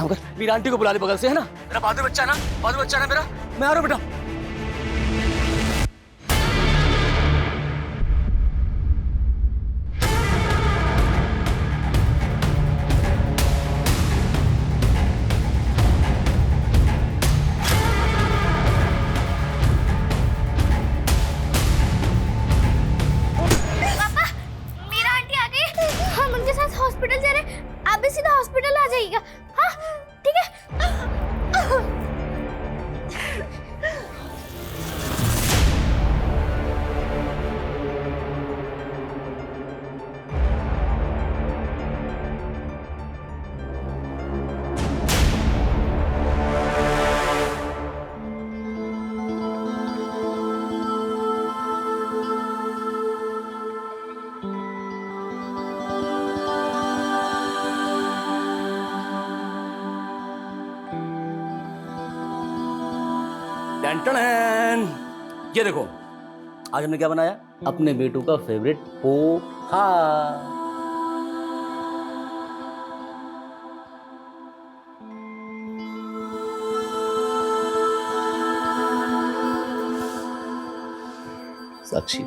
काम कर, मीरा आंटी को बुला ले बगल से, है ना? मेरा बहादुर बच्चा है ना, बहादुर बच्चा है ना मेरा। मैं आ रहा हूँ बेटा। हॉस्पिटल जा रहे हैं, आप भी सीधा हॉस्पिटल आ जाइएगा। हाँ ठीक है। ये देखो, आज हमने क्या बनाया? अपने बेटू का फेवरेट पोहा। साक्षी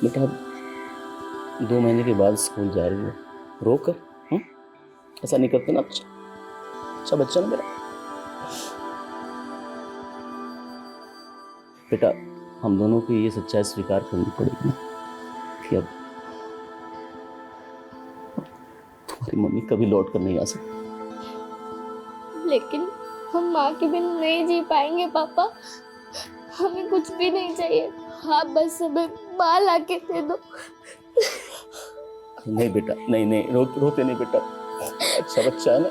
बेटा, 2 महीने के बाद स्कूल जा रही है, रो कर। ऐसा नहीं करते ना, अच्छा बच्चा ना मेरा। बेटा, हम दोनों को ये सच्चाई स्वीकार करनी पड़ेगी कि अब तुम्हारी मम्मी कभी लौट कर नहीं आ सकती। लेकिन हम माँ के बिन नहीं जी पाएंगे पापा। हमें कुछ भी नहीं चाहिए, आप बस हमें माँ लाके दे दो। नहीं बेटा, नहीं रोते नहीं बेटा, अच्छा बच्चा है ना।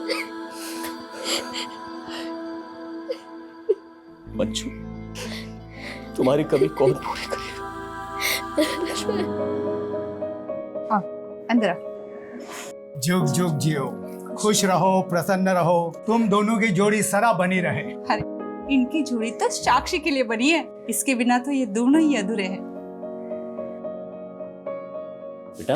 बच्चों, तुम्हारी कभी कौन पूरी करेगा? हाँ, अंदर। जुग जुग जियो, खुश रहो, प्रसन्न रहो, तुम दोनों की जोड़ी सदा बनी रहे। अरे इनकी जोड़ी तो साक्षी के लिए बनी है, इसके बिना तो ये दोनों ही अधूरे हैं। बेटा,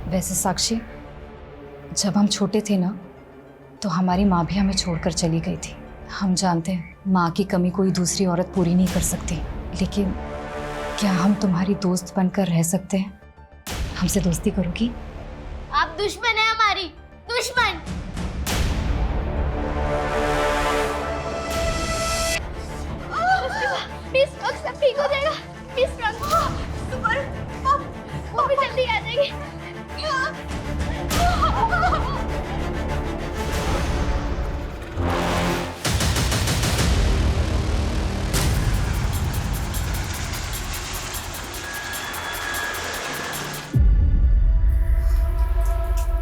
वैसे साक्षी, जब हम छोटे थे ना, तो हमारी माँ भी हमें छोड़कर चली गई थी। हम जानते हैं माँ की कमी कोई दूसरी औरत पूरी नहीं कर सकती, लेकिन क्या हम तुम्हारी दोस्त बनकर रह सकते हैं? हमसे दोस्ती करोगी? आप दुश्मन है हमारी, दुश्मन। प्लीज सब ठीक हो जाएगा, प्लीज वो भी जल्दी आ जाएगी।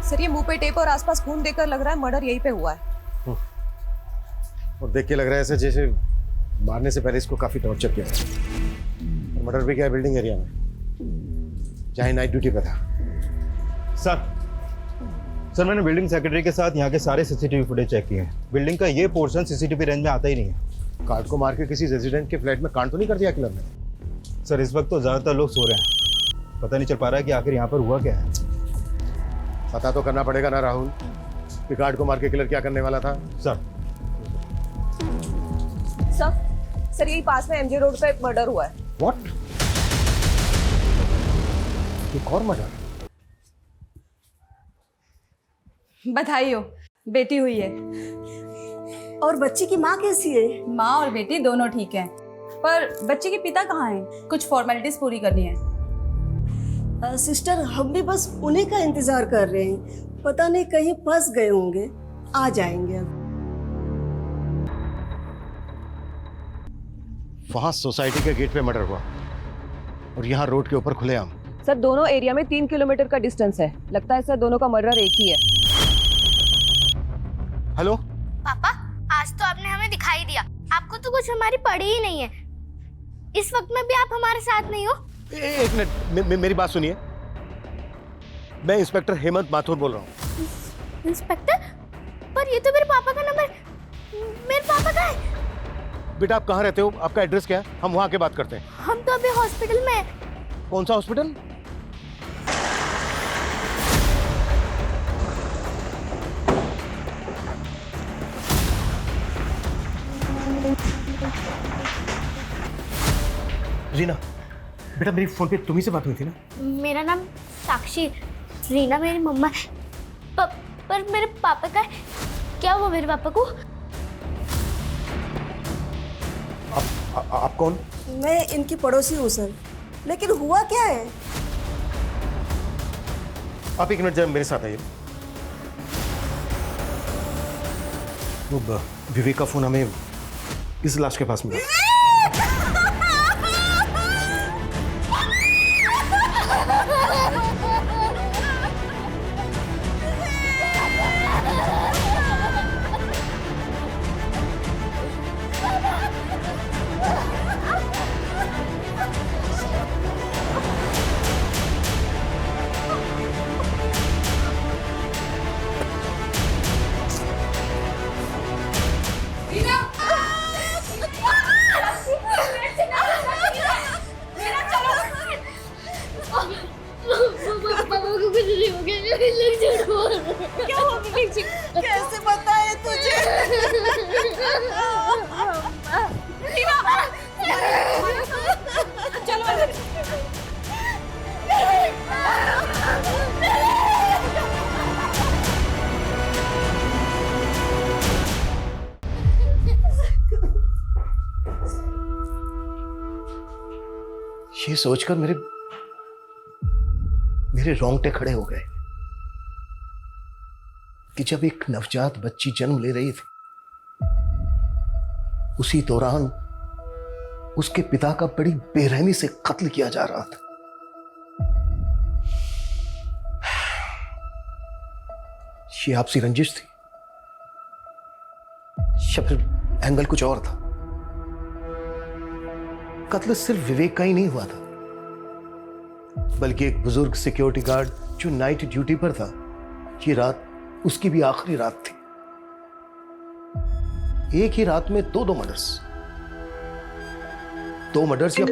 सर, ये मुंह पे टेप और आसपास खून देकर लग रहा है मर्डर यहीं पे हुआ है। और देख के लग रहा है ऐसे जैसे मारने से पहले इसको काफी टॉर्चर किया और मर्डर भी किया बिल्डिंग एरिया में, जहाँ नाइट ड्यूटी पे था। सर, मैंने बिल्डिंग सेक्रेटरी के साथ यहाँ के सारे सीसीटीवी फुटेज चेक किए हैं। बिल्डिंग का ये पोर्शन सीसीटीवी रेंज में आता ही नहीं है। कार्ड को मार के किसी रेजिडेंट के फ्लैट में कांड तो नहीं कर दिया किलर ने? सर, इस वक्त तो ज्यादातर लोग सो रहे हैं, पता नहीं चल पा रहा है कि आखिर यहाँ पर हुआ क्या है। पता तो करना पड़ेगा ना राहुल, कि कार्ड को मार के किलर क्या करने वाला था। सर यही पास में एमजे रोड पे एक मर्डर हुआ है। व्हाट? एक और मर्डर? बधाई हो, बेटी हुई है। और बच्ची की माँ कैसी है? माँ और बेटी दोनों ठीक हैं, पर बच्चे के पिता कहाँ हैं? कुछ फॉर्मेलिटीज पूरी करनी है। सिस्टर, हम भी बस उन्हीं का इंतजार कर रहे हैं, पता नहीं कहीं फंस गए होंगे, आ जाएंगे अब। वहां सोसाइटी के गेट पे मर्डर हुआ और यहाँ रोड के ऊपर खुलेआम। सर, दोनों एरिया में 3 किलोमीटर का डिस्टेंस है। लगता है सर दोनों का मर्डर एक ही है। हेलो पापा, आज तो आपने हमें दिखाई दिया, आपको तो कुछ हमारी पड़ी ही नहीं है। इस वक्त में भी आप हमारे साथ नहीं हो। एक मिनट, मेरी बात सुनिए। मैं इंस्पेक्टर हेमंत माथुर बोल रहा हूँ। इंस्पेक्टर? पर ये तो मेरे पापा का नंबर, मेरे पापा का है। बेटा आप कहाँ रहते हो, आपका एड्रेस क्या है, हम वहाँ के बात करते हैं। हम तो अभी हॉस्पिटल में हैं। कौन सा हॉस्पिटल? रीना, बेटा मेरी फोन पे तुम्ही से बात हुई थी ना? मेरा नाम साक्षी, रीना मेरी मम्मा है। पर मेरे पापा का है। क्या हुआ मेरे पापा को? आप कौन? मैं इनकी पड़ोसी हूँ सर, लेकिन हुआ क्या है? आप एक मिनट जरा मेरे साथ आइए। वो विवेक का फोन हमें इस लाश के पास मिला। कैसे बताए तुझे? ये सोचकर मेरे रोंगटे खड़े हो गए कि जब एक नवजात बच्ची जन्म ले रही थी, उसी दौरान उसके पिता का बड़ी बेरहमी से कत्ल किया जा रहा था। ये आपसी रंजिश थी या फिर एंगल कुछ और था? कत्ल सिर्फ विवेक का ही नहीं हुआ था, बल्कि एक बुजुर्ग सिक्योरिटी गार्ड जो नाइट ड्यूटी पर था, ये रात उसकी भी आखिरी रात थी। एक ही रात में दो मर्डर्स या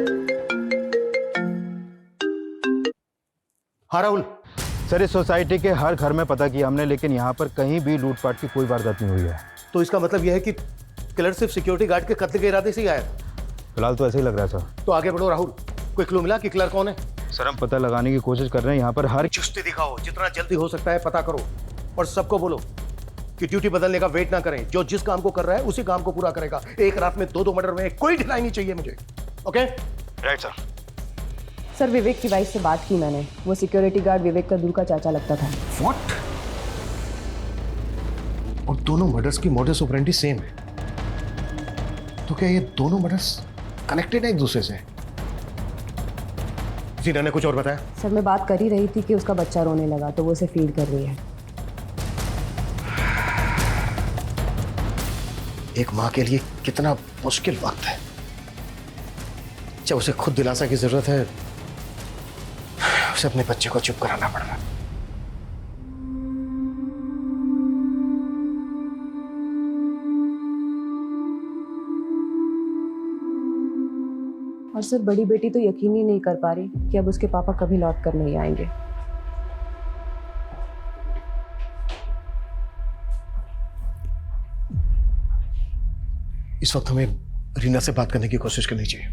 हाँ राहुल। सर इस सोसाइटी के हर घर में पता किया हमने, लेकिन यहाँ पर कहीं भी लूटपाट की कोई वारदात नहीं हुई है। तो इसका मतलब यह है कि किलर सिर्फ सिक्योरिटी गार्ड के कत्ल के इरादे से ही आया था? फिलहाल तो ऐसे ही लग रहा है सर। तो आगे बढ़ो राहुल, कोई क्लू मिला कि किलर कौन है? सर हम पता लगाने की कोशिश कर रहे हैं, यहाँ पर हर चुस्ती दिखाओ, जितना जल्दी हो सकता है पता करो, और सबको बोलो कि ड्यूटी बदलने का वेट ना करें। जो जिस काम को कर रहा है उसी काम को पूरा करेगा। एक रात में दो मर्डर में कोई ढिलाई नहीं चाहिए मुझे। Okay right sir. सर विवेक की वाइफ से बात की मैंने, वो सिक्योरिटी गार्ड विवेक का दूर का चाचा लगता था। व्हाट? और दोनों मर्डर्स की मोडस ऑपरेंडी सेम है, तो क्या ये दोनों मर्डर्स कनेक्टेड है एक दूसरे से? जीना ने कुछ और बताया? सर मैं बात कर ही रही थी कि उसका बच्चा रोने लगा तो वो उसे फीड कर रही है। एक माँ के लिए कितना मुश्किल वक्त है जब उसे खुद दिलासा की जरूरत है, उसे अपने बच्चे को चुप कराना पड़ रहा है। और सर बड़ी बेटी तो यकीन ही नहीं कर पा रही कि अब उसके पापा कभी लौट कर नहीं आएंगे। इस वक्त हमें रीना से बात करने की कोशिश करनी चाहिए।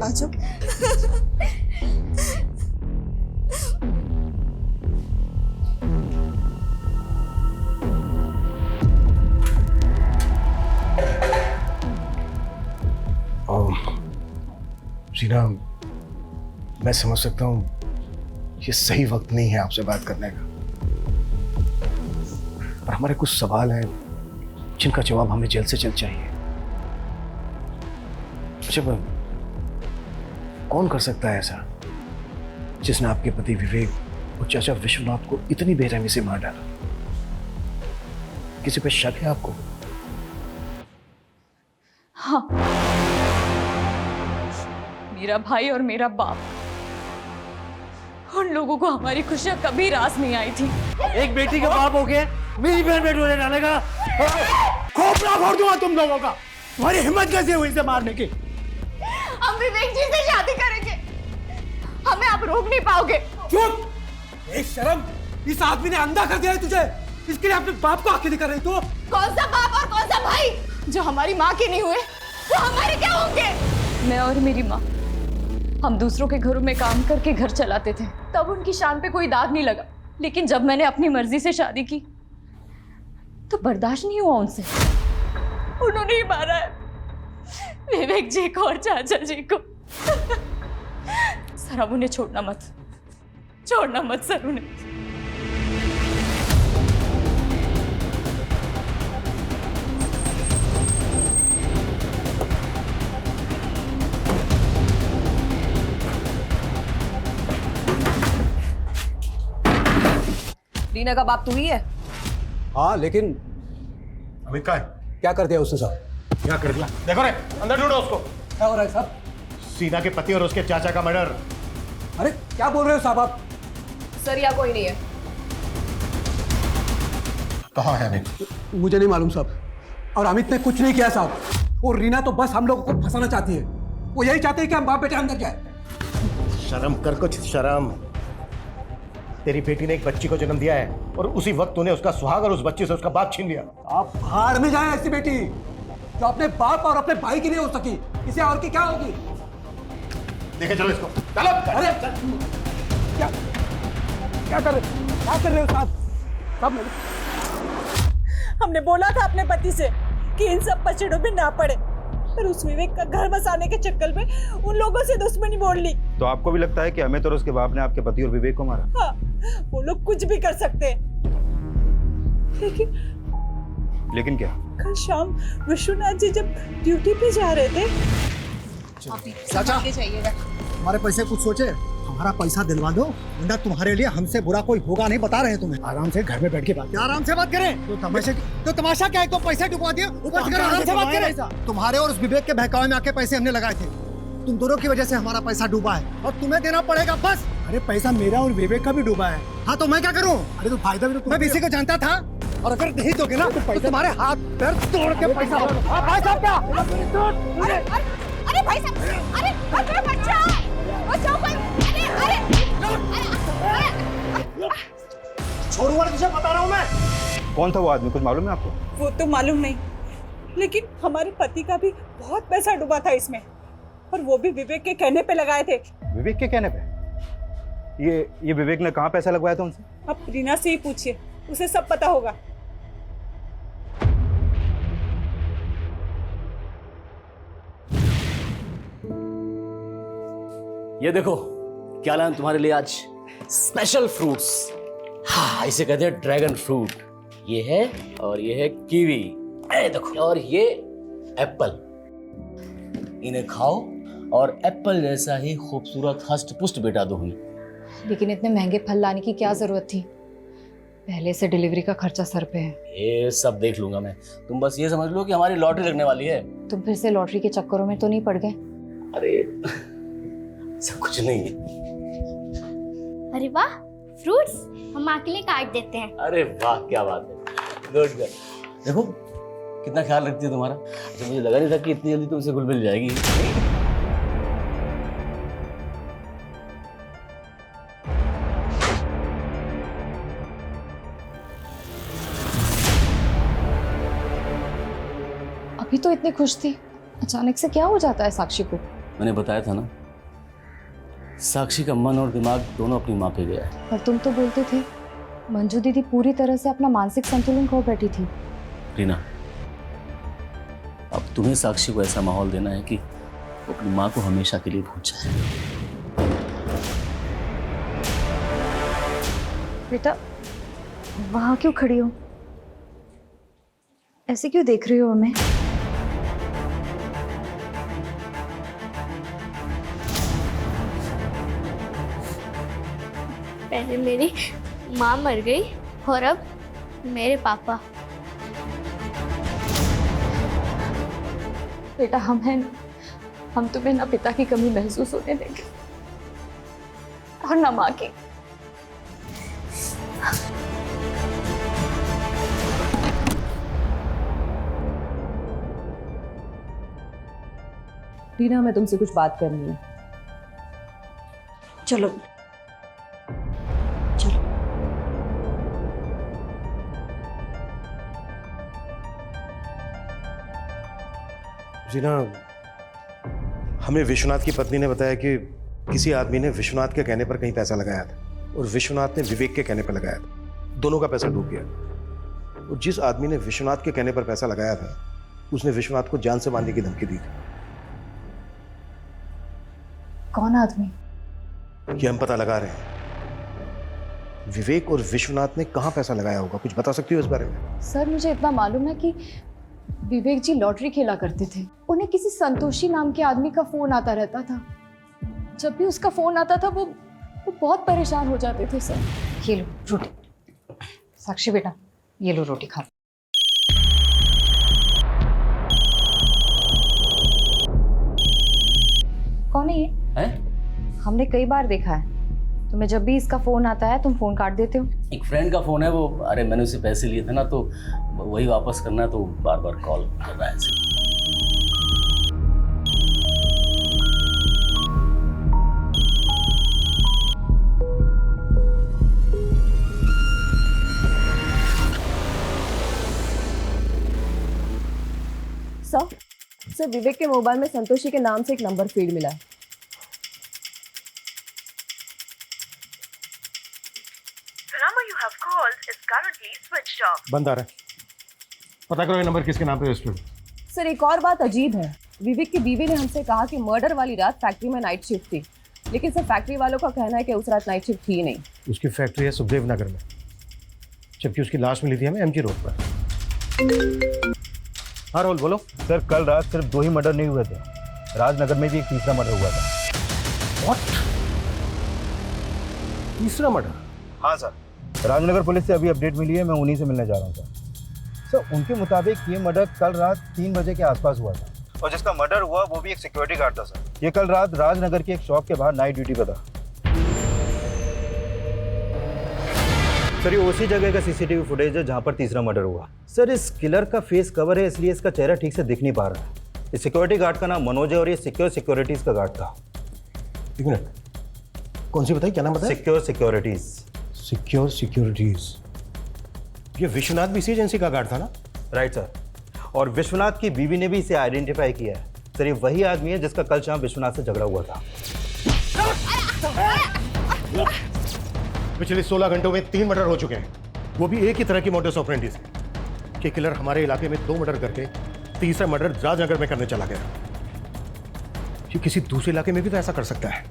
आजो। रीना, मैं समझ सकता हूँ ये सही वक्त नहीं है आपसे बात करने का, पर हमारे कुछ सवाल हैं जिनका जवाब हमें जल्द से जल्द चाहिए। जब कौन कर सकता है ऐसा जिसने आपके पति विवेक और चाचा विश्वनाथ को इतनी बेरहमी से मार डाला? किसी पे शक है आपको? हाँ, मेरा भाई और मेरा बाप उन लोगों को हमारी खुशियां कभी रास नहीं आई थी। एक बेटी के बाप हो के मेरी बहन पे डोले डालेगा, खोपड़ा फोड़ दूंगा तुम लोगों का। तुम्हारी हिम्मत कैसे हुई इसे मारने की? हम विवेक जी से शादी करेंगे, हमें आप रोक नहीं पाओगे। चुप! शर्म! इस आदमी ने अंधा कर दिया है तुझे, इसके लिए अपने बाप को आंखें दिखा रही तू। कौन सा बाप और कौन सा भाई? जो हमारी माँ के नहीं हुए वो हमारे क्या होंगे? मैं और मेरी माँ हम दूसरों के घरों में काम करके घर चलाते थे, तब उनकी शान पे कोई दाग नहीं लगा। लेकिन जब मैंने अपनी मर्जी से शादी की तो बर्दाश्त नहीं हुआ उनसे। उन्होंने ही मारा है विवेक जी को और चाचा जी को। सर अब उन्हें छोड़ना मत सर उन्हें। रीना का बाप तू ही है? हाँ, लेकिन अमित का है? क्या कर दिया उसने साहब? क्या कर दिया? देखो रे, अंदर ढूंढो उसको। क्या हो रहा है साहब? सीना के पति और उसके चाचा का मर्डर। अरे क्या बोल रहे हो साहब आप? सर यहाँ कोई नहीं है। कहाँ है अमित? मुझे नहीं मालूम साहब, और अमित ने कुछ नहीं किया साहब। और रीना तो बस हम लोगों को फंसाना चाहती है। वो यही चाहते हैं कि हम बाप बेटे अंदर जाए। शर्म कर, कुछ शर्म। तेरी बेटी ने एक बच्ची को जन्म दिया है और उसी वक्त तूने उसका सुहाग और उस बच्ची से उसका बाप छीन लिया। आप भाड़ में जाए ऐसी बेटी जो अपने बाप और अपने भाई की नहीं हो सकी, इसे और की क्या होगी? देखे चलो इसको, चलो। अरे क्या कर रहे हो साहब? हमने बोला था अपने पति से कि इन सब पचड़ों में ना पड़े, पर उस विवेक का घर बसाने के चक्कर में उन लोगों से दुश्मनी मोड़ ली। तो आपको भी लगता है कि अमित और उसके बाप ने आपके पति और विवेक को मारा? हाँ, वो लोग कुछ भी कर सकते हैं। लेकिन क्या? कल शाम विश्वनाथ जी जब ड्यूटी पे जा रहे थे। चाचा, हमारे पैसे कुछ सोचे? हमारा पैसा दिलवा दो, वरना तुम्हारे लिए हमसे बुरा कोई होगा नहीं, बता रहे हैं तुम्हें। आराम से घर में बैठ के बात। आराम से बात करें। तो तमाशा क्या है? तो पैसे डुबा दिए, ऊपर से आराम से बात करें। तुम्हारे और उस विवेक के बहकावे में आके पैसे हमने लगाए थे। तुम दोनों की वजह से हमारा पैसा डूबा है और तुम्हें देना पड़ेगा बस। अरे पैसा मेरा और विवेक का भी डूबा है। हाँ तो मैं क्या करूँ? अरे तो फायदा भी तो मैं इसी को जानता था, और अगर नहीं दोगे ना तो तुम्हारे हाथ पैर तोड़ के पैसा। भाई साहब क्या? अरे भाई साहब, अरे बच्चा बचाओ भाई। छोड़ू वाले तुझे बता रहा हूँ मैं। कौन था वो आदमी, कुछ मालूम है आपको? वो तो मालूम नहीं, लेकिन हमारे पति का भी बहुत पैसा डूबा था इसमें, और वो भी विवेक के कहने पे लगाए थे। विवेक के कहने पे? ये विवेक ने कहाँ पैसा लगवाया था उनसे? अब रीना से ही पूछिए, उसे सब पता होगा। ये देखो क्या लाया तुम्हारे लिए आज, स्पेशल फ्रूट्स। हाँ, इसे कहते हैं ड्रैगन फ्रूट। ये है, और ये है कीवी। देखो, और ये एप्पल। इन्हें खाओ और एप्पल जैसा ही खूबसूरत हष्ट पुष्ट बेटा दो हमें। लेकिन इतने महंगे फल लाने की क्या जरूरत थी? पहले से डिलीवरी का खर्चा सर पे है। ये सब देख लूंगा मैं, तुम बस ये समझ लो कि हमारी लॉटरी लगने वाली है। तुम फिर से लॉटरी के चक्करों में तो नहीं पड़ गए? अरे सब कुछ नहीं है। अरे वाह, फ्रूट्स हम माँ के लिए काट देते हैं। अरे वाह, क्या बात है, गुड गर्ल। देखो कितना ख्याल रखती है तुम्हारा। अच्छा, मुझे लगा नहीं था कि इतनी जल्दी तुमसे घुल मिल जाएगी। अभी तो इतनी खुश थी, अचानक से क्या हो जाता है साक्षी को? मैंने बताया था ना, साक्षी का मन और दिमाग दोनों अपनी माँ पे गया है। पर तुम तो बोलते थे मंजू दीदी पूरी तरह से अपना मानसिक संतुलन खो बैठी थी। रीना, अब तुम्हें साक्षी को ऐसा माहौल देना है कि वो अपनी माँ को हमेशा के लिए भूल जाए। बेटा वहां क्यों खड़ी हो? ऐसे क्यों देख रही हो हमें? पहले मेरी माँ मर गई और अब मेरे पापा। बेटा हम हैं, हम तुम्हें ना पिता की कमी महसूस होने देंगे और ना माँ की। टीना, हमें तुमसे कुछ बात करनी है। चलो जीना, हमें विश्वनाथ की पत्नी ने बताया कि किसी आदमी ने विश्वनाथ के कहने पर कहीं पैसा लगाया था और विश्वनाथ ने विवेक के कहने पर लगाया था। दोनों का पैसा डूब गया। और जिस आदमी ने विश्वनाथ के कहने पर पैसा लगाया था उसने विश्वनाथ को जान से मारने की धमकी दी थी। कौन आदमी? ये हम पता लगा रहे हैं। विवेक और विश्वनाथ ने कहाँ पैसा लगाया होगा, कुछ बता सकती हो इस बारे में? सर, मुझे इतना मालूम है कि विवेक जी लॉटरी खेला करते थे। उन्हें किसी संतोषी नाम के आदमी का फोन आता रहता था। जब भी उसका फोन आता था वो बहुत परेशान हो जाते थे सर। ये लो रोटी। साक्षी बेटा, ये लो रोटी खा। कौन है ये? हैं? हमने कई बार देखा है। तुम्हें जब भी इसका फोन आता है तुम फोन काट देते हो। एक फ्रेंड का फोन है वो। अरे मैंने उसे पैसे लिए थे ना, तो वही वापस करना है, तो बार बार कॉल कर रहा है। सर, विवेक के मोबाइल में संतोषी के नाम से एक नंबर फीड मिला है। बंद आ रहा है। पता करो ये नंबर किसके नाम पे रजिस्टर्ड है। सर, एक और बात अजीब है। विवेक की बीवी ने हमसे कहा कि मर्डर वाली रात फैक्ट्री में नाइट शिफ्ट थी, लेकिन सर फैक्ट्री वालों का कहना है कि उस रात नाइट शिफ्ट थी ही नहीं। उसकी फैक्ट्री है सुखदेव नगर में, जबकि उसकी लाश मिली थी हमें एमजी रोड पर। हाँ राहुल बोलो। सर, कल रात सिर्फ 2 ही मर्डर नहीं हुए थे, राजनगर में भी एक तीसरा मर्डर हुआ था। व्हाट? तीसरा मर्डर? हाँ सर, राजनगर पुलिस से अभी अपडेट मिली है, मैं उन्हीं से मिलने जा रहा हूँ सर। सर, उनके मुताबिक ये मर्डर कल रात 3 बजे के आसपास हुआ था, और जिसका मर्डर हुआ वो भी एक सिक्योरिटी गार्ड था सर। ये कल रात राजनगर की एक शॉप के बाहर नाइट ड्यूटी पर था। सर, ये उसी जगह का सीसीटीवी फुटेज है जहाँ पर तीसरा मर्डर हुआ। सर, इस किलर का फेस कवर है, इसलिए इसका चेहरा ठीक से दिख नहीं पा रहा है। इस सिक्योरिटी गार्ड का नाम मनोज है और ये सिक्योर सिक्योरिटीज का गार्ड था। एक मिनट, कौन सी बताई, क्या नाम बताया? Secure securities. Secure securities. ये विश्वनाथ भी इसी एजेंसी का गार्ड था ना? राइट सर, और विश्वनाथ की बीवी ने भी इसे आइडेंटिफाई किया है। सर, ये वही आदमी है जिसका कल शाम विश्वनाथ से झगड़ा हुआ था। पिछले 16 घंटों में 3 मर्डर हो चुके हैं, वो भी एक ही तरह की मोडस ऑपरेंडी से। कि किलर हमारे इलाके में 2 मर्डर करके तीसरा मर्डर राजनगर में करने चला गया। ये किसी दूसरे इलाके में भी तो ऐसा कर सकता है।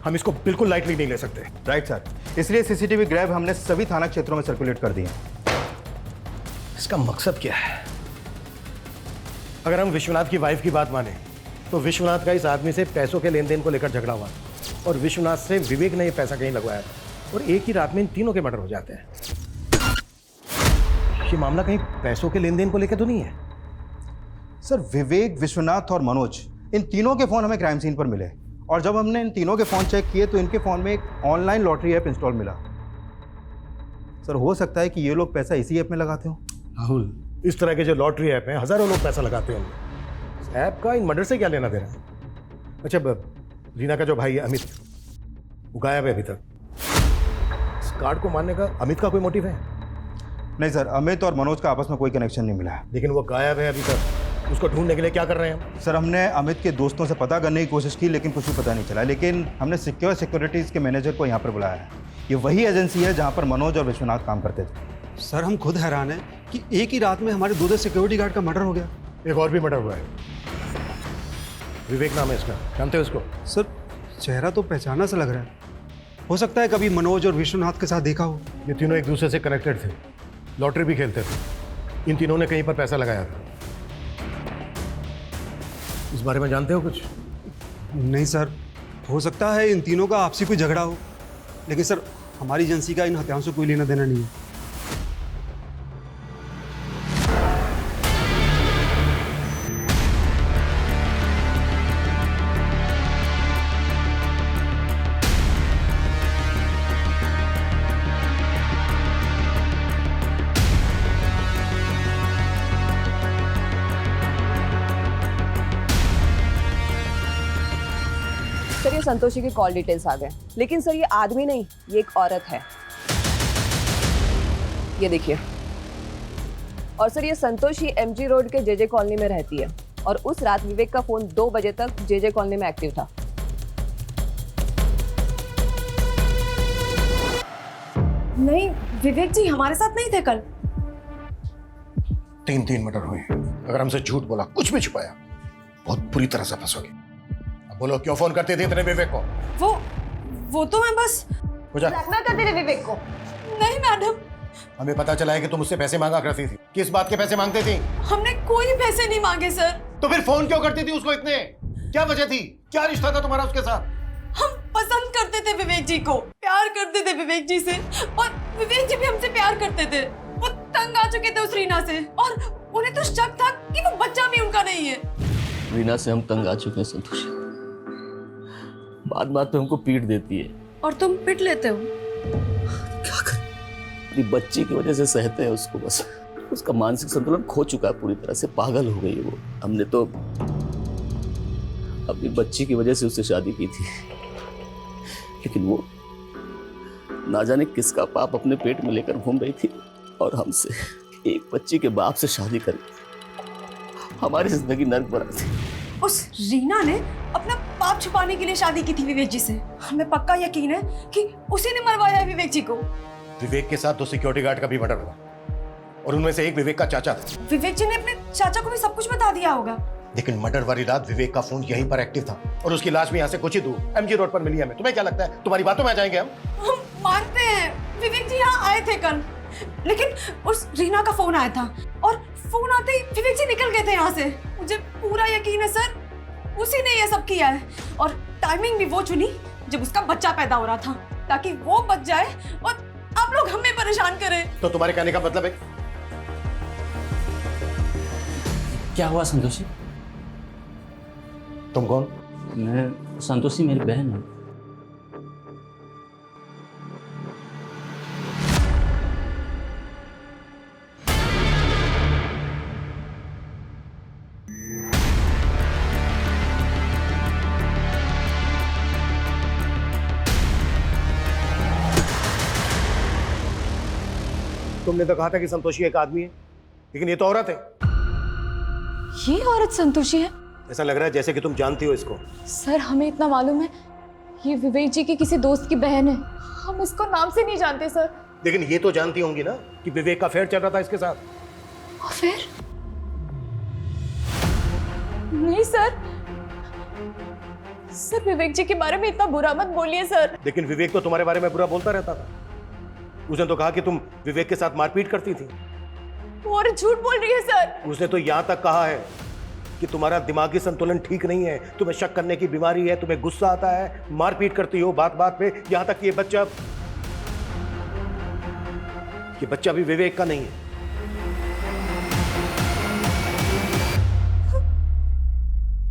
हम इसको बिल्कुल लाइटली नहीं ले सकते। राइट सर, इसलिए सीसीटीवी ग्रैब हमने सभी थाना क्षेत्रों में सर्कुलेट कर दिए। इसका मकसद क्या है? अगर हम विश्वनाथ की वाइफ की बात माने तो विश्वनाथ का इस आदमी से पैसों के लेन देन को लेकर झगड़ा हुआ और विश्वनाथ से विवेक ने ये पैसा कहीं लगवाया और एक ही रात में इन तीनों के मर्डर हो जाते हैं। ये मामला कहीं पैसों के लेन देन को लेकर तो नहीं है? सर, विवेक, विश्वनाथ और मनोज, इन तीनों के फोन हमें क्राइम सीन पर मिले, और जब हमने इन तीनों के फोन चेक किए तो इनके फोन में एक ऑनलाइन लॉटरी ऐप इंस्टॉल मिला। सर, हो सकता है कि ये लोग पैसा इसी ऐप में लगाते हो। राहुल, इस तरह के जो लॉटरी ऐप हैं हजारों लोग पैसा लगाते होंगे। ऐप का इन मर्डर से क्या लेना देना? अच्छा, रीना का जो भाई है अमित, वो गायब है अभी तक। इस कार्ड को मारने का अमित का कोई मोटिव है? नहीं सर, अमित और मनोज का आपस में कोई कनेक्शन नहीं मिला है। लेकिन वो गायब है अभी तक, उसको ढूंढने के लिए क्या कर रहे हैं हम? सर, हमने अमित के दोस्तों से पता करने की कोशिश की, लेकिन कुछ भी पता नहीं चला। लेकिन हमने सिक्योर सिक्योरिटीज़ के मैनेजर को यहाँ पर बुलाया है। ये वही एजेंसी है जहाँ पर मनोज और विश्वनाथ काम करते थे। सर, हम खुद हैरान हैं कि एक ही रात में हमारे 2 सिक्योरिटी गार्ड का मर्डर हो गया। एक और भी मर्डर हुआ है, विवेक नाम है इसका, जानते हो इसको? सर, चेहरा तो पहचाना सा लग रहा है। हो सकता है कभी मनोज और विश्वनाथ के साथ देखा हो। ये तीनों एक दूसरे से कनेक्टेड थे, लॉटरी भी खेलते थे। इन तीनों ने कहीं पर पैसा लगाया था। इस बारे में जानते हो कुछ? नहीं सर, हो सकता है इन तीनों का आपसी कोई झगड़ा हो, लेकिन सर हमारी एजेंसी का इन हत्याओं से कोई लेना देना नहीं है। संतोषी के कॉल डिटेल्स आ गए, लेकिन सर ये आदमी नहीं, ये एक औरत है। ये देखिए। और सर ये संतोषी एमजी रोड के जेजे कॉलोनी में रहती है और उस रात विवेक का फोन 2 बजे तक जेजे कॉलोनी में एक्टिव था। नहीं, विवेक जी हमारे साथ नहीं थे कल। 3 मर्डर हुए। अगर हमसे झूठ बोला, कुछ भी छुपाया, बहुत बुरी तरह से फंसोगे। अब बोलो, क्यों फोन करते थे इतने विवेक को? वो तो मैं बस ब्लैकमेल करते थे विवेक को। नहीं मैडम, हमें पता चला है कि तुम उससे पैसे मांगा करती थी। किस बात के पैसे मांगती थी? हमने कोई पैसे नहीं मांगे सर। तो फिर फोन क्यों करती थी उसको इतने? क्या वजह थी? क्या रिश्ता था तुम्हारा उसके साथ? हम पसंद करते थे विवेक जी को, प्यार करते थे विवेक जी से, और विवेक जी भी हमसे प्यार करते थे। वो तंग आ चुके थे उस रीना से, और उन्हें तो शक था कि वो बच्चा भी उनका नहीं है। रीना से हम तंग आ चुके हैं संतोषी। बात पे हमको पीट देती है। और तुम पिट लेते हो? क्या करें, अपनी बच्ची की वजह से सहते हैं उसको। बस उसका मानसिक संतुलन खो चुका है, पूरी तरह से पागल हो गई है वो। हमने तो अपनी बच्ची की वजह से उससे शादी की थी, लेकिन वो ना जाने किसका पाप अपने पेट में लेकर घूम रही थी, और हमसे, एक बच्ची के बाप से शादी कर हमारी जिंदगी नर्क बना थी। उस रीना ने अपना पाप छुपाने के लिए शादी की थी विवेक जी से। हमें पक्का यकीन है कि उसी ने मरवाया है विवेक जी को। विवेक के साथ 2 सिक्योरिटी गार्ड का भी मर्डर हुआ, और उनमें से एक विवेक का चाचा था। विवेक जी ने अपने चाचा को भी सब कुछ बता दिया होगा। लेकिन मर्डर वाली रात विवेक का फोन यहीं पर एक्टिव था, और उसकी लाश भी यहाँ से कुछ ही दूर एमजी रोड पर मिली हमें। तुम्हें क्या लगता है तुम्हारी बातों में आ जाएंगे हम मानते हैं विवेक जी यहाँ आए थे कल, लेकिन उस रीना का फोन आया था, और फोन आते ही विवेक जी निकल गए थे यहाँ से। मुझे पूरा यकीन है सर, उसी ने ये सब किया है, और टाइमिंग भी वो चुनी जब उसका बच्चा पैदा हो रहा था, ताकि वो बच जाए और आप लोग हमें परेशान करें। तो तुम्हारे कहने का मतलब है? क्या हुआ संतोषी? तुम कौन? मैं संतोषी, मेरी बहन है। तुमने तो कहा था कि संतोषी एक आदमी है, लेकिन ये तो औरत है। ये औरत संतोषी है? ऐसा लग रहा है जैसे कि तुम जानती हो इसको। सर हमें इतना मालूम है, ये विवेक जी की किसी दोस्त की बहन है। हम इसको नाम से नहीं जानते सर। लेकिन ये तो जानती होंगी ना कि विवेक का अफेयर चल रहा था इसके साथ। अफेयर? नहीं सर, सर विवेक जी के बारे में इतना बुरा मत बोलिए सर। लेकिन विवेक तो तुम्हारे बारे में बुरा बोलता रहता था। उसने तो कहा कि तुम विवेक के साथ मारपीट करती थी। वो और झूठ बोल रही है सर। उसने तो यहां तक कहा है कि तुम्हारा दिमागी संतुलन ठीक नहीं है, तुम्हें शक करने की बीमारी है, तुम्हें गुस्सा आता है, मारपीट करती हो बात बात पे, यहां तक कि ये बच्चा भी विवेक का नहीं है।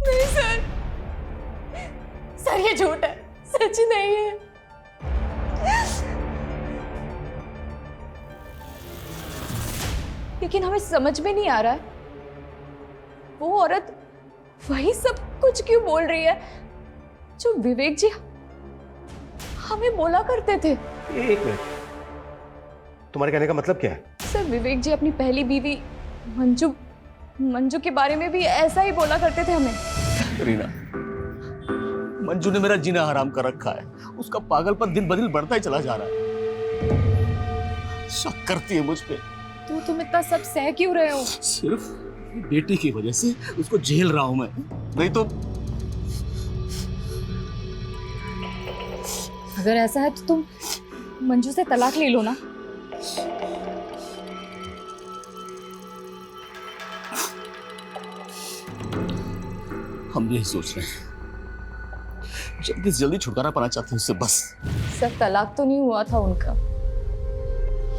नहीं सर, सर ये झूठ है, सच नहीं है। लेकिन हमें समझ में नहीं आ रहा है, वो औरत वही सब कुछ क्यों बोल रही है जो विवेक जी हमें बोला करते थे। एक मिनट, तुम्हारे कहने का मतलब क्या है? सर विवेक जी अपनी पहली बीवी मंजू के बारे में भी ऐसा ही बोला करते थे हमें। रीना, मंजू ने मेरा जीना हराम कर रखा है। उसका पागलपन दिन ब दिन बढ़ता ही चला जा रहा है। शक करती है मुझ पे। तो तुम इतना सब सह क्यों रहे हो? सिर्फ बेटी की वजह से उसको झेल रहा हूं मैं, नहीं तो। अगर ऐसा है तो तुम मंजू से तलाक ले लो ना। हम यही सोच रहे हैं, जल्दी से जल्दी छुटकारा पाना चाहते हैं उससे, बस। सर तलाक तो नहीं हुआ था उनका,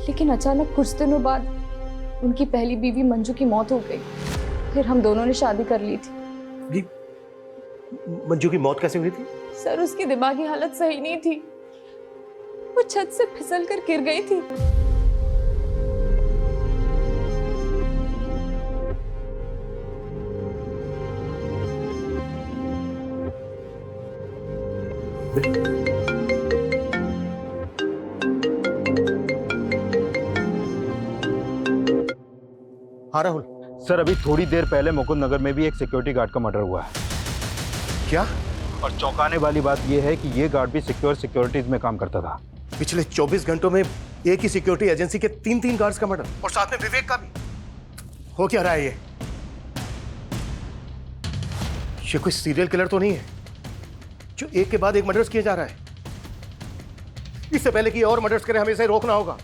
लेकिन अचानक कुछ दिनों बाद उनकी पहली बीवी मंजू की मौत हो गई। फिर हम दोनों ने शादी कर ली थी। मंजू की मौत कैसे हुई थी? सर उसकी दिमागी हालत सही नहीं थी, वो छत से फिसल कर गिर गई थी। हाँ राहुल। सर अभी थोड़ी देर पहले मुकुंद नगर में भी एक सिक्योरिटी गार्ड का मर्डर हुआ है। क्या? और चौंकाने वाली बात यह है कि ये गार्ड भी सिक्योरिटीज में काम करता था। पिछले 24 घंटों में एक ही सिक्योरिटी एजेंसी के 3 गार्ड्स का मर्डर, और साथ में विवेक का भी। हो क्या रहा है ये कोई सीरियल किलर तो नहीं है जो एक के बाद एक मर्डर्स किए जा रहा है? इससे पहले कि और मर्डर्स करें हमें इसे रोकना होगा।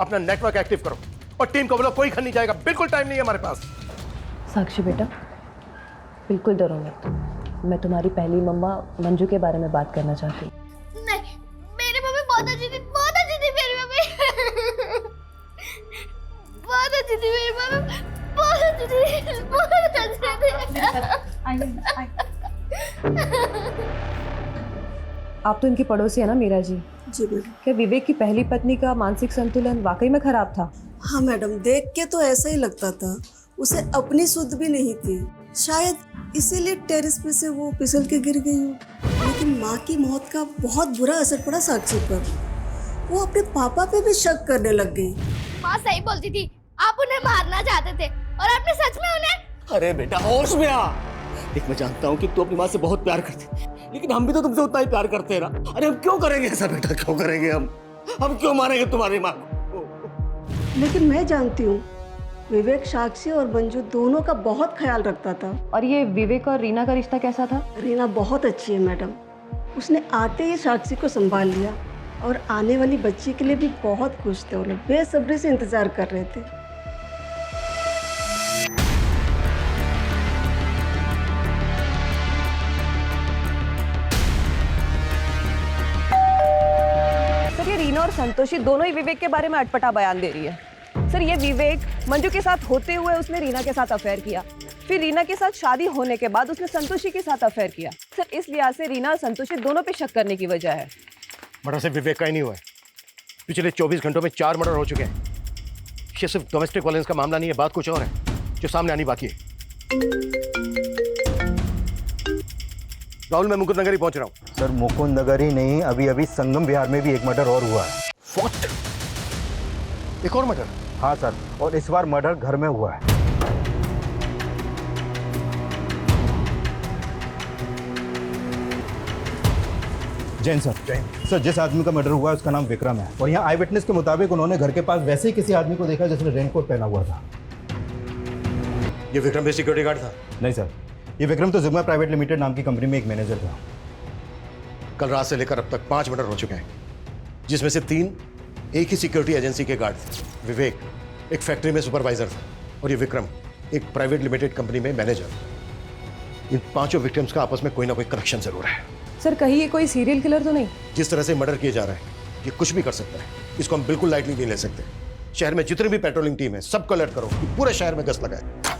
अपना नेटवर्क एक्टिव करो और टीम को बोलो कोई घर नहीं जाएगा, बिल्कुल टाइम नहीं है हमारे पास। साक्षी बेटा, बिल्कुल डरो मत। मैं तुम्हारी पहली मम्मा मंजू के बारे में बात करना चाहती हूँ। नहीं, मेरी मम्मी बहुत अच्छी थी, बहुत अच्छी थी मेरी मम्मी। बहुत अच्छी थी मेरी मम्मी, बहुत अच्छी थी, बहुत अच्छी थी। आप तो इनकी पड़ोसी है ना मीरा जी? जी मैडम। क्या विवेक की पहली पत्नी का मानसिक संतुलन वाकई में खराब था? हाँ मैडम, देख के तो ऐसा ही लगता था। उसे अपनी सुध भी नहीं थी, शायद इसीलिए टेरेस पे से वो फिसल के गिर गई हो। लेकिन माँ की मौत का बहुत बुरा असर पड़ा साक्षी पर। वो अपने पापा पे भी शक करने लग गई। माँ सही बोलती थी, आप उन्हें मारना चाहते थे और आपने सच में उन्हें। अरे बेटा होश में आ। देख मैं जानता हूँ कि तू अपनी माँ से बहुत प्यार करती, लेकिन हम भी तो तुमसे उतना ही प्यार करते हैं ना। अरे हम क्यों करेंगे ऐसा बेटा, क्यों करेंगे हम क्यों मारेंगे तुम्हारी माँ को? लेकिन मैं जानती हूँ विवेक साक्षी और मंजू दोनों का बहुत ख्याल रखता था। और ये विवेक और रीना का रिश्ता कैसा था? रीना बहुत अच्छी है मैडम। उसने आते ही साक्षी को संभाल लिया और आने वाली बच्ची के लिए भी बहुत खुश थे। वो लोग बेसब्री से इंतजार कर रहे थे। सर ये रीना और संतोषी दोनों ही विवेक के बारे में अटपटा बयान दे रही है। सर ये विवेक मंजू के साथ होते हुए उसने रीना के साथ अफेयर किया, फिर रीना के साथ शादी होने के बाद उसने संतोषी के साथ अफेयर किया। सर इस लिहाज से रीना और संतोषी दोनों पे शक करने की वजह है। मर्डर सिर्फ विवेक का ही नहीं हुआ है, पिछले 24 घंटों में 4 मर्डर हो चुके हैं। ये सिर्फ डोमेस्टिक वायलेंस का मामला नहीं है, बात कुछ और है जो सामने आनी बाकी है। राहुल मैं मुकुंद नगर ही पहुंच रहा हूँ। सर मुकुंद नगर ही नहीं, अभी अभी संगम विहार में भी एक मर्डर और हुआ है। What? एक और मर्डर? हाँ सर, और इस बार मर्डर घर में हुआ है। जैन सर। सर जिस आदमी का मर्डर हुआ है उसका नाम विक्रम है, और यहाँ आई विटनेस के मुताबिक उन्होंने घर के पास वैसे ही किसी आदमी को देखा जिसने रेनकोट पहना हुआ था। ये विक्रम भी सिक्योरिटी गार्ड था? नहीं सर, ये विक्रम तो जिग्मा प्राइवेट लिमिटेड नाम की कंपनी में एक मैनेजर था। कल रात से लेकर अब तक 5 मर्डर हो चुके हैं, जिसमें से 3 एक ही सिक्योरिटी एजेंसी के गार्ड थे। विवेक एक फैक्ट्री में सुपरवाइजर था और ये विक्रम एक प्राइवेट लिमिटेड कंपनी में मैनेजर। इन 5 विक्टिम्स का आपस में कोई ना कोई कनेक्शन जरूर है। सर कहीं ये कोई सीरियल किलर तो नहीं? जिस तरह से मर्डर किया जा रहा है ये कुछ भी कर सकता है, इसको हम बिल्कुल लाइटली नहीं ले सकते। शहर में जितनी भी पेट्रोलिंग टीम है सबको अलर्ट करो कि पूरे शहर में गश्त लगाए।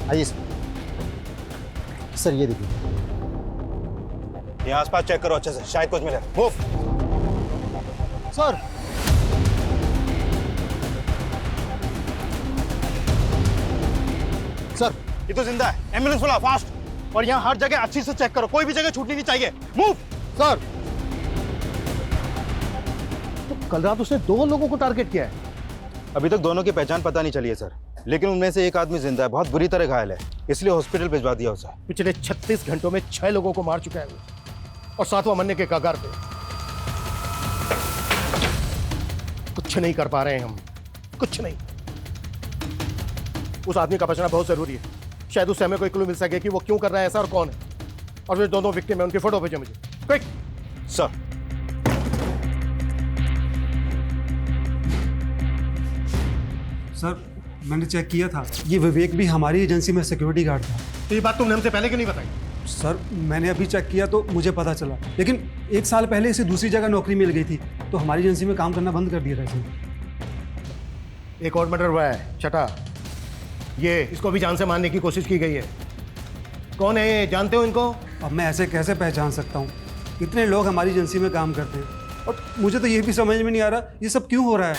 आइए सर, ये देखिए, ये आसपास चेक करो अच्छे से, शायद कुछ मिले। Move sir. सर ये तो जिंदा है, एम्बुलेंस बुला फास्ट। और यहाँ हर जगह अच्छी से चेक करो, कोई भी जगह छूटनी नहीं चाहिए। Move sir. तो कल रात उसने 2 लोगों को टारगेट किया है। अभी तक दोनों की पहचान पता नहीं चली है सर, लेकिन उनमें से एक आदमी जिंदा है, बहुत बुरी तरह घायल है, इसलिए हॉस्पिटल भिजवा दिया उसे। पिछले 36 घंटों में 6 लोगों को मार चुका है वो, और 7वां मरने के कगार पे। कुछ नहीं कर पा रहे हैं हम, कुछ नहीं। उस आदमी का बचना बहुत जरूरी है, शायद उससे हमें कोई क्लू मिल सके कि वो क्यों कर रहा है ऐसा और कौन है। और फिर दोनों विक्टिम है, उनकी फोटो भेजो मुझे क्विक। सर सर मैंने चेक किया था, ये विवेक भी हमारी एजेंसी में सिक्योरिटी गार्ड था। तो ये बात तुमने हमसे पहले क्यों नहीं बताई? सर मैंने अभी चेक किया तो मुझे पता चला, लेकिन 1 साल पहले इसे दूसरी जगह नौकरी मिल गई थी तो हमारी एजेंसी में काम करना बंद कर दिया था इसने। एक और मर्डर हुआ है, छठा। ये इसको भी जान से मारने की कोशिश की गई है। कौन है ये, जानते हो इनको? अब मैं ऐसे कैसे पहचान सकता हूँ, इतने लोग हमारी एजेंसी में काम करते हैं और मुझे तो ये भी समझ में नहीं आ रहा ये सब क्यों हो रहा है।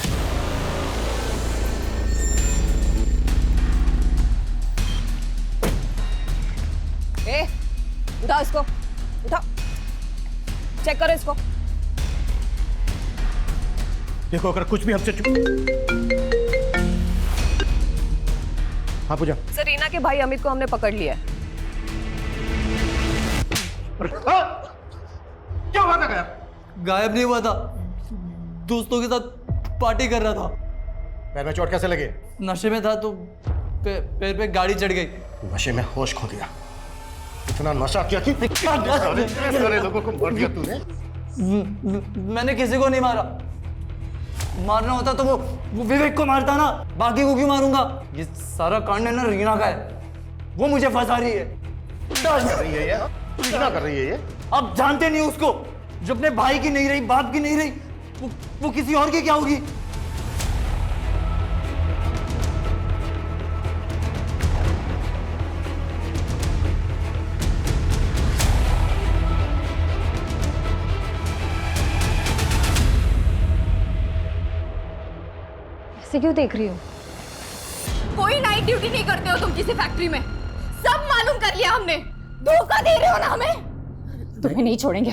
ए, उठाओ इसको, उठाओ, चेक करो इसको। देखो अगर कुछ भी हमसे हाँ पूजा। सर रीना के भाई अमित को हमने पकड़ लिया है। क्या हुआ था गायब? गायब नहीं हुआ था, दोस्तों के साथ पार्टी कर रहा था। पैर में चोट कैसे लगी? नशे में था तो पैर पे गाड़ी चढ़ गई। नशे में होश खो दिया। इतना नशा किया कि सारे लोगों को मार दिया तूने। मैंने किसी को नहीं मारा, मारना होता तो वो विवेक को मारता ना, बाकी को क्यों मारूंगा। ये सारा कांड है ना रीना का है, वो मुझे फंसा रही है। क्या कर रही है ये? आप जानते नहीं उसको, जो अपने भाई की नहीं रही, बाप की नहीं रही, वो किसी और की क्या होगी। ऐसे क्यों देख रही हो? कोई नाइट ड्यूटी नहीं करते हो तुम किसी फैक्ट्री में, सब मालूम कर लिया हमने। धोखा दे रहे हो ना हमें। तुम्हें नहीं छोड़ेंगे,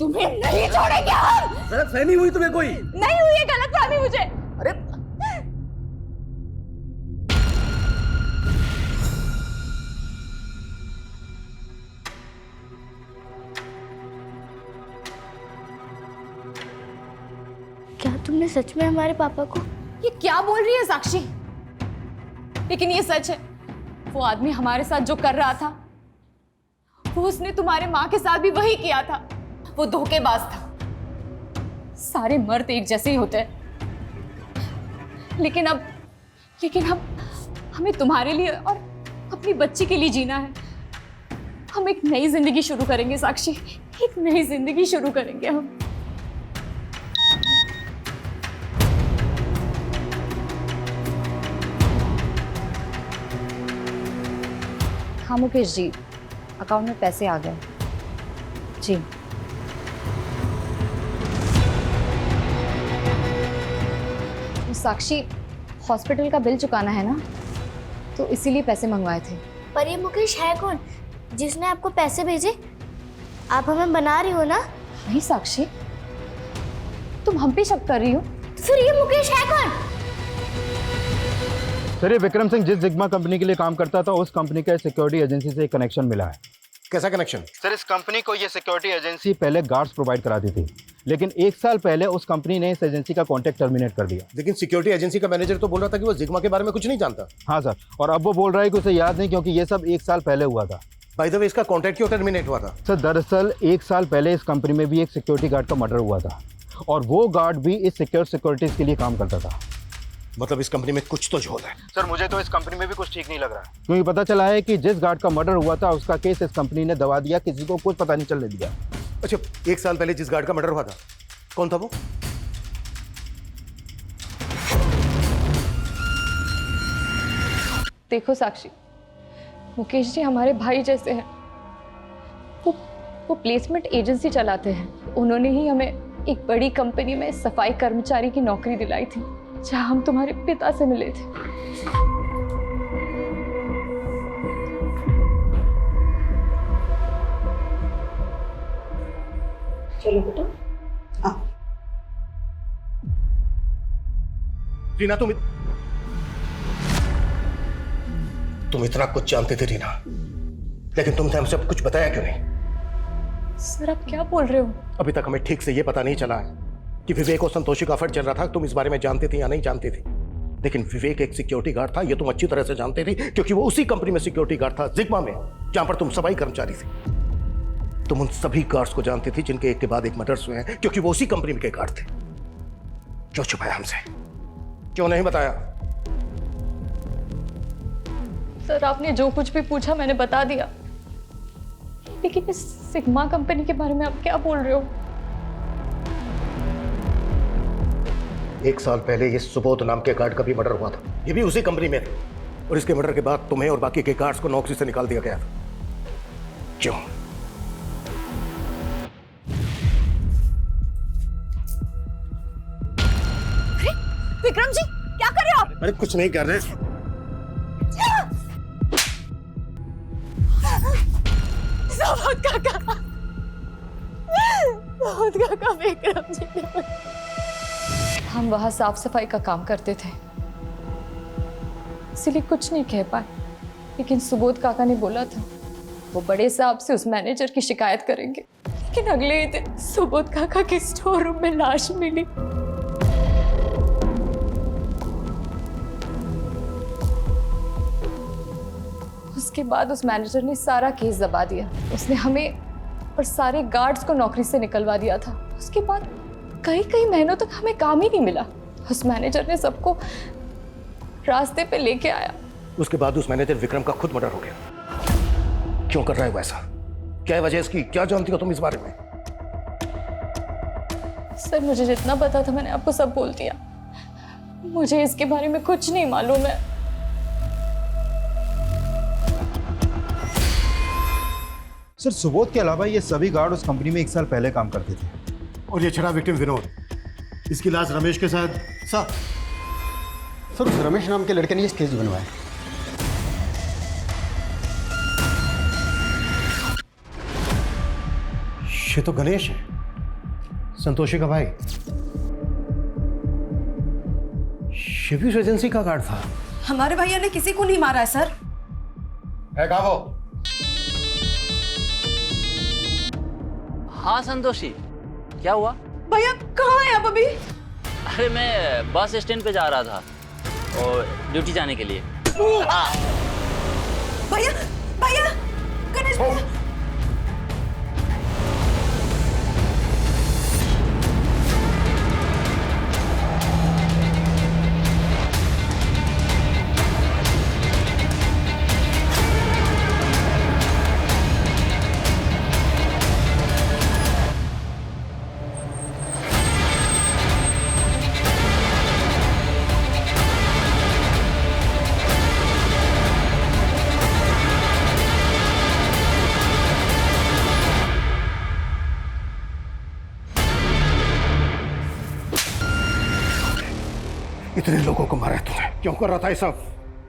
तुम्हें नहीं छोड़ेंगे हम। गलतफहमी हुई तुम्हें कोई? नहीं हुई है गलतफहमी मुझे। अरे क्या तुमने सच में हमारे पापा को? ये क्या बोल रही है साक्षी? लेकिन ये सच है, वो आदमी हमारे साथ जो कर रहा था वो उसने तुम्हारे माँ के साथ भी वही किया था। वो धोखेबाज था। सारे मर्द एक जैसे ही होते हैं, लेकिन अब हमें तुम्हारे लिए और अपनी बच्ची के लिए जीना है। हम एक नई जिंदगी शुरू करेंगे साक्षी, एक नई जिंदगी शुरू करेंगे हम। हाँ मुकेश जी, अकाउंट में पैसे आ गए जी। साक्षी, हॉस्पिटल का बिल चुकाना है ना, तो इसीलिए पैसे मंगवाए थे। पर ये मुकेश है कौन जिसने आपको पैसे भेजे? आप हमें बना रही हो ना? नहीं साक्षी, तुम हम पे शक कर रही हो। तो फिर ये मुकेश है कौन? सर ये विक्रम सिंह जिस जिग्मा कंपनी के लिए काम करता था उस कंपनी का सिक्योरिटी एजेंसी से एक कनेक्शन मिला है। कैसा कनेक्शन? सर इस कंपनी को ये सिक्योरिटी एजेंसी पहले गार्ड्स प्रोवाइड कराती थी, लेकिन 1 साल पहले उस कंपनी ने इस एजेंसी का कॉन्ट्रैक्ट टर्मिनेट कर दिया। लेकिन सिक्योरिटी एजेंसी का मैनेजर तो बोल रहा था कि वो जिग्मा के बारे में कुछ नहीं जानता। हाँ सर, और अब वो बोल रहा है कि उसे याद नहीं क्योंकि ये सब 1 साल पहले हुआ था। बाय द वे इसका कॉन्ट्रैक्ट क्यों टर्मिनेट हुआ था? सर दरअसल 1 साल पहले इस कंपनी में भी एक सिक्योरिटी गार्ड का मर्डर हुआ था और वो गार्ड भी इस सिक्योरिटीज के लिए काम करता था। मतलब इस कंपनी में कुछ तो झोल है। सर मुझे तो इस कंपनी में भी कुछ ठीक नहीं लग रहा है, क्योंकि पता चला है कि जिस गार्ड का मर्डर हुआ था उसका केस इस कंपनी ने दबा दिया, किसी को कुछ पता नहीं चलने दिया। अच्छा, 1 साल पहले जिस गार्ड का मर्डर हुआ था कौन था वो? देखो साक्षी, मुकेश जी हमारे भाई जैसे हैं। वो प्लेसमेंट एजेंसी चलाते हैं। उन्होंने ही हमें एक बड़ी कंपनी में सफाई कर्मचारी की नौकरी दिलाई थी, जहां हम तुम्हारे पिता से मिले थे। चलो बेटा। रीना तुम इतना कुछ जानते थे रीना, लेकिन तुमने हमसे अब कुछ बताया क्यों नहीं? सर आप क्या बोल रहे हो? अभी तक हमें ठीक से ये पता नहीं चला है कि विवेक और संतोषी का अफेयर चल रहा था। तुम इस बारे में जानते थे या नहीं जानते थे? लेकिन विवेक एक सिक्योरिटी गार्ड था, ये तुम अच्छी तरह से जानते थे, क्योंकि वो उसी कंपनी में सिक्योरिटी गार्ड था जिग्मा में, जहां पर तुम सफाई कर्मचारी थे। तुम उन सभी गार्ड्स को जानते थे जिनके एक के बाद एक मर्डर्स हुए हैं, क्योंकि वो उसी कंपनी के गार्ड थे। क्यों छुपाया हमसे? क्यों नहीं बताया? सर आपने जो कुछ भी पूछा मैंने बता दिया, लेकिन इस सिग्मा कंपनी के बारे में आप क्या बोल रहे हो? 1 साल पहले ये सुबोध नाम के गार्ड का भी मर्डर हुआ था, ये भी उसी कंपनी में था, और इसके मर्डर के बाद तुम्हें और बाकी के गार्ड्स को नौकरी से निकाल दिया गया था। क्यों? विक्रम जी क्या कर रहे हो आप? अरे कुछ नहीं कर रहे। सुबोध काका, सुबोध काका, विक्रम जी ने। हम वहाँ साफ सफाई का काम करते थे, इसलिए कुछ नहीं कह पाए, लेकिन सुबोध काका ने बोला था वो बड़े साहब से उस मैनेजर की शिकायत करेंगे। लेकिन अगले ही दिन सुबोध काका के स्टोर रूम में लाश मिली। उसके बाद उस मैनेजर ने सारा केस दबा दिया। उसने हमें और सारे गार्ड्स को नौकरी से निकलवा दिया था। उसके बाद कई कई महीनों तक हमें काम ही नहीं मिला। उस मैनेजर ने सबको रास्ते पे लेके आया। उसके बाद उस मैनेजर विक्रम का खुद मर्डर हो गया। क्यों कर रहा है वैसा? क्या है वजह इसकी? क्या जानती हो तुम इस बारे में? सर मुझे जितना पता था मैंने आपको सब बोल दिया। मुझे इसके बारे में कुछ नहीं मालूम है। सर सुबोध के अलावा ये सभी गार्ड उस कंपनी में 1 साल पहले काम करते थे। और ये छड़ा विक्टिम विनोद, इसकी लाश रमेश के साथ। सर उस रमेश नाम के लड़के ने ये स्केच बनवाया। ये तो गणेश है, संतोषी का भाई। ये भी उस एजेंसी का गार्ड था। हमारे भैया ने किसी को नहीं मारा है सर। है कहाँ वो? हाँ संतोषी, क्या हुआ? भैया कहाँ है आप अभी? अरे मैं बस स्टैंड पे जा रहा था और ड्यूटी जाने के लिए। भैया भैया गणेश भैया। इतने लोगों को मारा है तूने, क्यों कर रहा था ये सब?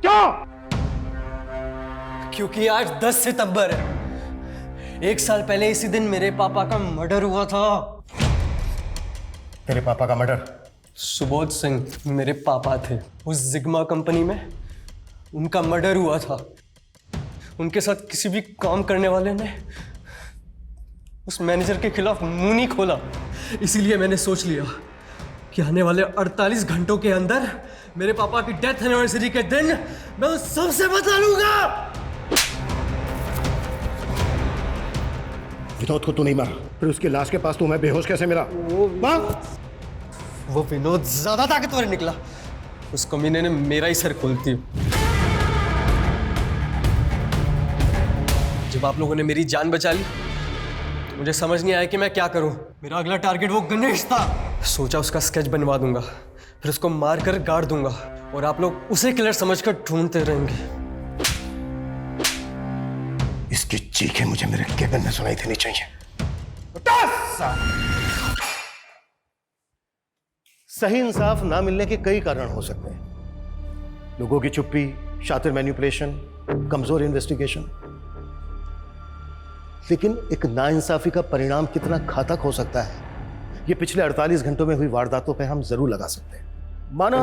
क्यों? क्योंकि आज 10 सितंबर है। 1 साल पहले इसी दिन मेरे पापा का मर्डर हुआ था। तेरे पापा का मर्डर? सुबोध सिंह मेरे पापा थे। उस जिग्मा कंपनी में उनका मर्डर हुआ था। उनके साथ किसी भी काम करने वाले ने उस मैनेजर के खिलाफ मुंह नहीं खोला। इसीलिए मैंने सोच लिया कि आने वाले 48 घंटों के अंदर मेरे पापा की डेथ एनिवर्सरी के दिन मैं उस सबसे बचा लूंगा। विनोद को तू नहीं मारा, फिर उसकी लाश के पास तू मैं बेहोश कैसे मिला? वो विनोद ज्यादा ताकतवर निकला। उस कमीने ने मेरा ही सर खोल दिया। जब आप लोगों ने मेरी जान बचा ली तो मुझे समझ नहीं आया कि मैं क्या करूं। मेरा अगला टारगेट वो गणेश था। सोचा उसका स्केच बनवा दूंगा, फिर उसको मारकर गाड़ दूंगा और आप लोग उसे किलर समझकर ढूंढते रहेंगे। इसकी चीखें मुझे मेरे केबिन में सुनाई देनी चाहिए। सही इंसाफ ना मिलने के कई कारण हो सकते हैं। लोगों की चुप्पी, शातिर मैनिपुलेशन, कमजोर इन्वेस्टिगेशन। लेकिन एक नाइंसाफी का परिणाम कितना घातक हो सकता है, ये पिछले 48 घंटों में हुई वारदातों पे हम जरूर लगा सकते हैं। माना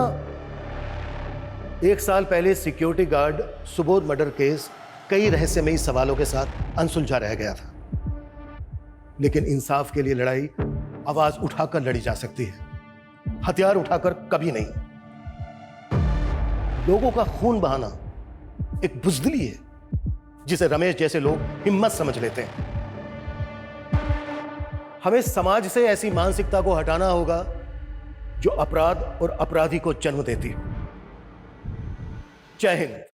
1 साल पहले security guard Subodh murder case कई रहस्यमयी सवालों के साथ अनसुलझा रह गया था, लेकिन इंसाफ के लिए लड़ाई आवाज उठाकर लड़ी जा सकती है, हथियार उठाकर कभी नहीं। लोगों का खून बहाना एक बुज़दिली है जिसे रमेश जैसे लोग हिम्मत समझ लेते हैं। हमें समाज से ऐसी मानसिकता को हटाना होगा जो अपराध और अपराधी को जन्म देती है। जय हिंद।